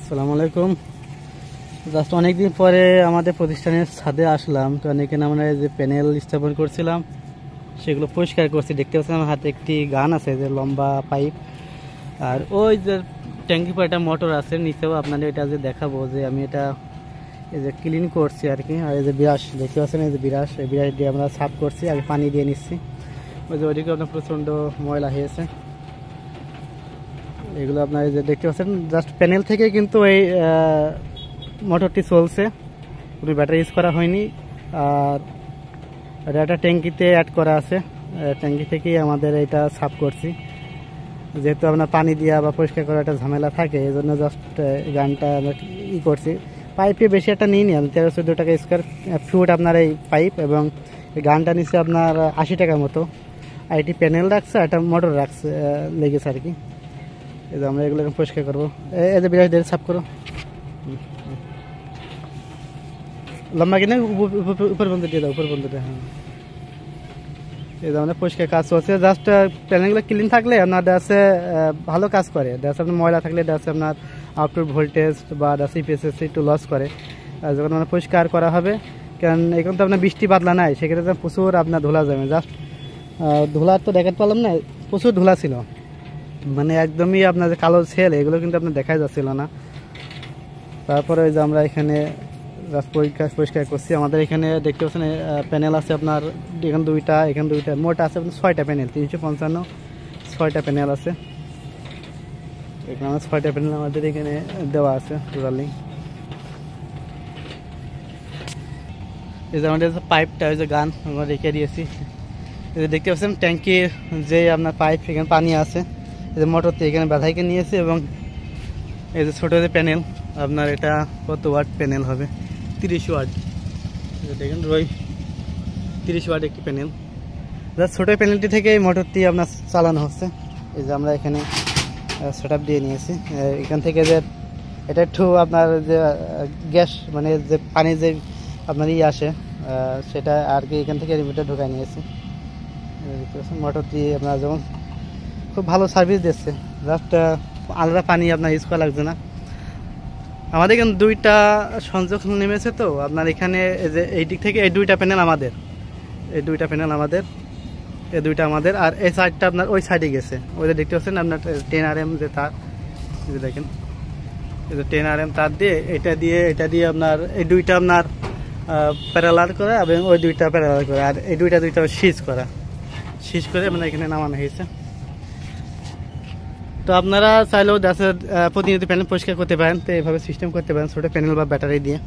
আসসালামু আলাইকুম। জাস্ট অনেকদিন পরে আমাদের প্রতিষ্ঠানের ছাদে আসলাম, কারণ এখানে আমরা যে প্যানেল স্থাপন করছিলাম সেগুলো পরিষ্কার করছি। দেখতে পাচ্ছেন আমার হাতে একটি গান আছে, যে লম্বা পাইপ, আর ওই যে ট্যাঙ্কি পর একটা মোটর আছে নিচেও। আপনাদের এটা যে দেখাবো যে আমি এটা এই যে ক্লিন করছি আর কি। আর এই যে বিরাস দেখতে পাচ্ছেন, এই যে বিরাস, এই বিরাস দিয়ে আমরা সাফ করছি, আগে পানি দিয়ে নিচ্ছি। ওই যে ওইদিকে আপনার প্রচণ্ড ময়লা হয়েছে। এগুলো আপনার এই যে দেখতে পাচ্ছেন জাস্ট প্যানেল থেকে কিন্তু এই মোটরটি চলছে, কোনো ব্যাটারি ইউজ করা হয়নি। আর এটা একটা ট্যাঙ্কিতে অ্যাড করা আছে, ট্যাঙ্কি থেকেই আমাদের এটা সাফ করছি। যেহেতু আপনার পানি দেওয়া বা পরিষ্কার করা একটা ঝামেলা থাকে, এই জন্য জাস্ট গানটা আমরা করছি। পাইপে বেশি একটা নিই নি, আমি 13-14 টাকা স্কোয়ার ফুট আপনার এই পাইপ, এবং এই গানটা নিচ্ছে আপনার 80 টাকার মতো। আর এটি প্যানেল রাখছে, একটা মোটর রাখছে লেগেছে আর কি। এই যে আমরা এগুলো পরিষ্কার করবো। এই যে বিরাট সাফ করো, লম্বা কিনা উপর বন্ধু দিয়ে দাও, উপর বন্ধুটা। হ্যাঁ, এই যে আমাদের পরিষ্কার কাজ চলছে। জাস্ট প্যানেলগুলো ক্লিন থাকলে আপনার আছে ভালো কাজ করে। আছে আপনার ময়লা থাকলে আছে আপনার আউটপুট ভোল্টেজ বা সিপিএসএস একটু লস করে। যখন মানে পরিষ্কার করা হবে, কারণ এখন তো আপনার বৃষ্টি বাদলা নাই, সেক্ষেত্রে প্রচুর আপনার ধুলা যাবে। জাস্ট ধুলার তো দেখাতে পারলাম না, প্রচুর ধুলা ছিল, মানে একদমই আপনার যে কালো ছেল এগুলো কিন্তু আপনার দেখাই যাচ্ছিল না। তারপরে ওই যে আমরা এখানে পরিষ্কার করছি। আমাদের এখানে দেখতে পাচ্ছেন প্যানেল আছে আপনার, এখানে দুইটা, এখানে দুইটা, মোট আছে আপনার 6টা প্যানেল, 355, 6টা প্যানেল আছে এখানে। 6টা প্যানেল আমাদের এখানে দেওয়া আছে টোটালি। এই যে আমাদের পাইপটা, ওই যে গান আমরা রেখে দিয়েছি। এই যে দেখতে পাচ্ছেন ট্যাঙ্কির যে আপনার পাইপ, এখানে পানি আছে, এই যে মোটরতে এখানে বাধাইকে নিয়েছে। এবং এই যে ছোটো যে প্যানেল আপনার, এটা কত ওয়াট প্যানেল হবে, 30 ওয়াট। দেখেন ওই 30 ওয়াট একটি প্যানেল। জাস্ট ছোটো প্যানেলটি থেকে এই মোটরটি আপনার চালানো হচ্ছে। এই যে আমরা এখানে সেট আপ দিয়ে নিয়েছি। এখান থেকে যে এটা একটু আপনার যে গ্যাস, মানে যে পানি যে আপনার আসে সেটা আর কি, এখান থেকে রিমোটে ঢুকাই নিয়েছি। মোটরটি আপনার যেমন খুব ভালো সার্ভিস দিচ্ছে, জাস্ট আলাদা পানি আপনার ইউজ করা লাগছে না। আমাদের এখানে দুইটা সংযোগ নেমেছে, তো আপনার এখানে এই যে এই দিক থেকে এই দুইটা প্যানেল আমাদের, এই দুইটা প্যানেল আমাদের, এই দুইটা আমাদের। আর এই সাইডটা আপনার ওই সাইডে গেছে, ওই যে দেখতে পাচ্ছেন আপনার 10 RM যে তার, এই যে দেখেন, এই যে 10 RM তার দিয়ে এটা দিয়ে আপনার এই দুইটা আপনার প্যারালাল করা, এবং ওই দুইটা প্যারালাল করা, আর এই দুইটা সিজ করে মানে এখানে নামানো হয়েছে। তো আপনারা চাইলেও প্রতিনিয়ত প্যানেল পরিষ্কার করতে পারেন, তো এইভাবে সিস্টেম করতে পারেন ছোটো প্যানেল বা ব্যাটারি দিয়ে।